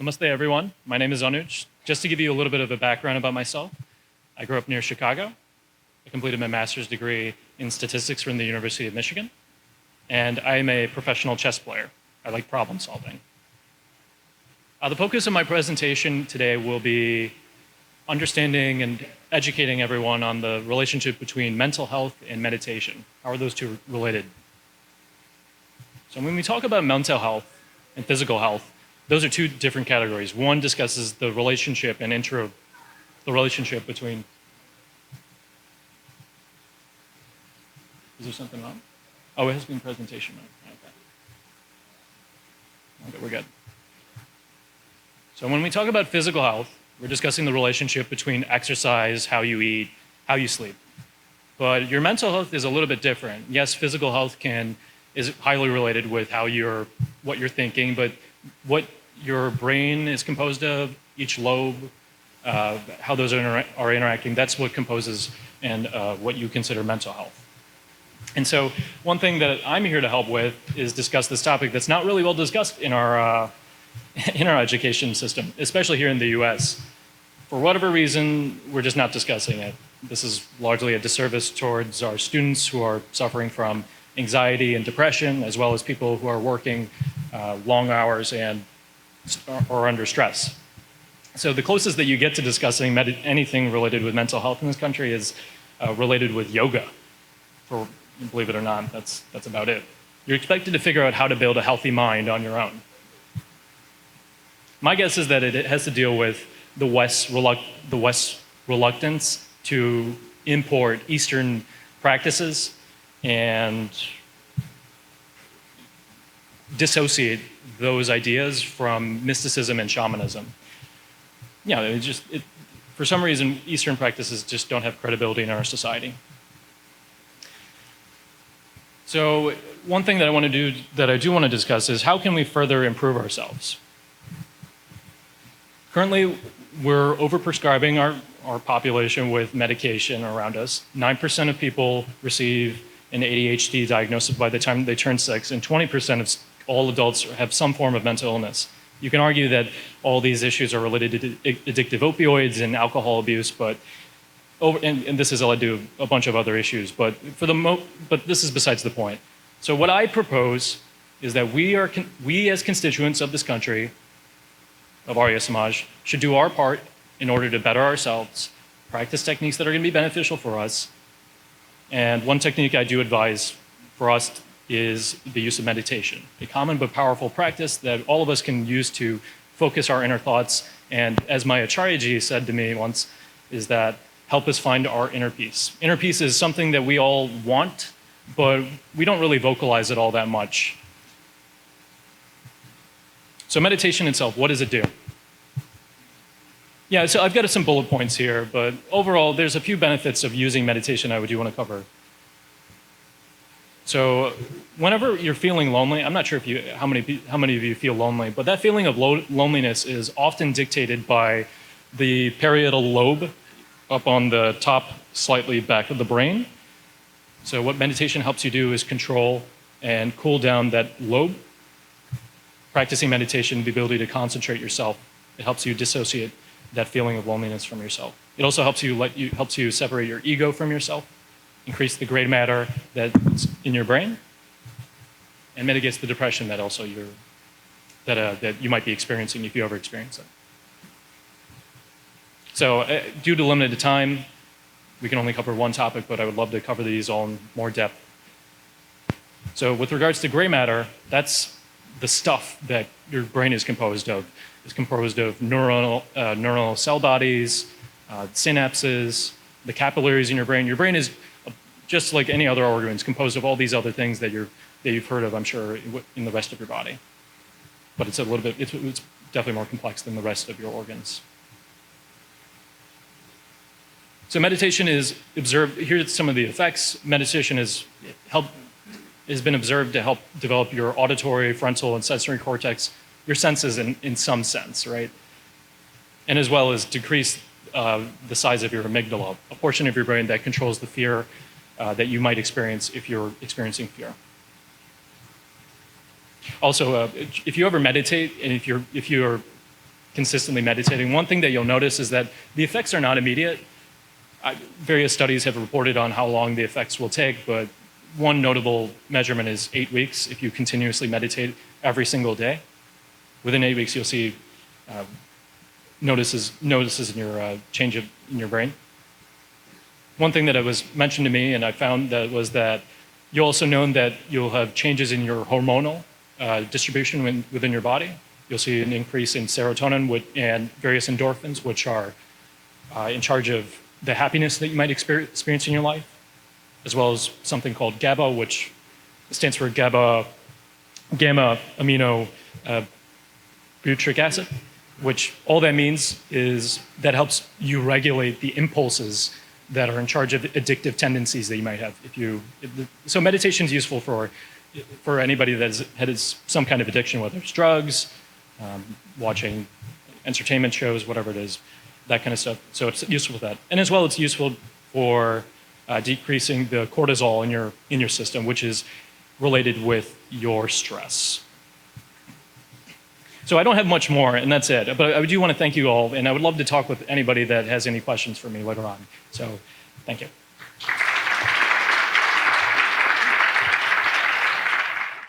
Namaste, everyone. My name is Anuj. Just to give you a little bit of a background about myself, I grew up near Chicago. I completed my master's degree in statistics from the University of Michigan, and I am a professional chess player. I like problem solving. The focus of my presentation today will be understanding and educating everyone on the relationship between mental health and meditation. How are those two related? So when we talk about mental health and physical health, those are two different categories. One discusses the relationship and the relationship between. Is there something wrong? Oh, it has been presentation. Okay, we're good. So when we talk about physical health, we're discussing the relationship between exercise, how you eat, how you sleep. But your mental health is a little bit different. Yes, physical health is highly related with what you're thinking, but what your brain is composed of, each lobe, how those are interacting, that's what composes and what you consider mental health. And so one thing that I'm here to help with is discuss this topic that's not really well discussed in our education system, especially here in the US. For whatever reason, we're just not discussing it. This is largely a disservice towards our students who are suffering from anxiety and depression, as well as people who are working long hours and are under stress. So the closest that you get to discussing anything related with mental health in this country is related with yoga. Believe it or not, that's about it. You're expected to figure out how to build a healthy mind on your own. My guess is that it has to deal with the West's reluctance to import Eastern practices and dissociate those ideas from mysticism and shamanism. Yeah, for some reason, Eastern practices just don't have credibility in our society. So one thing that I do want to discuss is how can we further improve ourselves? Currently, we're overprescribing our population with medication around us. 9% of people receive an ADHD diagnosis by the time they turn 6, and 20% of all adults have some form of mental illness. You can argue that all these issues are related to addictive opioids and alcohol abuse, but this has led to a bunch of other issues, but this is besides the point. So what I propose is that we as constituents of this country, of Arya Samaj, should do our part in order to better ourselves, practice techniques that are going to be beneficial for us. And one technique I do advise for us is the use of meditation, a common but powerful practice that all of us can use to focus our inner thoughts. And as my Acharya said to me once, is that help us find our inner peace. Inner peace is something that we all want, but we don't really vocalize it all that much. So meditation itself, what does it do? Yeah, so I've got some bullet points here, but overall, there's a few benefits of using meditation I do want to cover. So whenever you're feeling lonely, I'm not sure how many of you feel lonely, but that feeling of loneliness is often dictated by the parietal lobe up on the top, slightly back of the brain. So what meditation helps you do is control and cool down that lobe. Practicing meditation, the ability to concentrate yourself, it helps you dissociate that feeling of loneliness from yourself. It also helps you separate your ego from yourself, increase the gray matter that's in your brain, and mitigates the depression that you might be experiencing if you ever experience it. So due to limited time, we can only cover one topic, but I would love to cover these all in more depth. So with regards to gray matter, that's the stuff that your brain is composed of. It's composed of neuronal cell bodies, synapses, the capillaries in your brain. Your brain is just like any other organ. It's composed of all these other things that you've heard of, I'm sure, in the rest of your body. But it's definitely more complex than the rest of your organs. So meditation is observed. Here's some of the effects. Meditation has been observed to help develop your auditory, frontal, and sensory cortex, your senses in some sense, right? And as well as decrease the size of your amygdala, a portion of your brain that controls the fear that you might experience if you're experiencing fear. Also, if you ever meditate, and if you're consistently meditating, one thing that you'll notice is that the effects are not immediate. Various studies have reported on how long the effects will take, but one notable measurement is 8 weeks. If you continuously meditate every single day, within 8 weeks, you'll see notices in your change in your brain. One thing that was mentioned to me, and I found that was that you also know that you'll have changes in your hormonal distribution within your body. You'll see an increase in serotonin and various endorphins, which are in charge of the happiness that you might experience in your life, as well as something called GABA, which stands for gamma amino butyric acid, which all that means is that helps you regulate the impulses that are in charge of addictive tendencies that you might have. So meditation is useful for anybody that has some kind of addiction, whether it's drugs, watching entertainment shows, whatever it is, that kind of stuff. So it's useful for that. And as well, it's useful for decreasing the cortisol in your system, which is related with your stress. So I don't have much more, and that's it. But I do want to thank you all, and I would love to talk with anybody that has any questions for me later on. So thank you.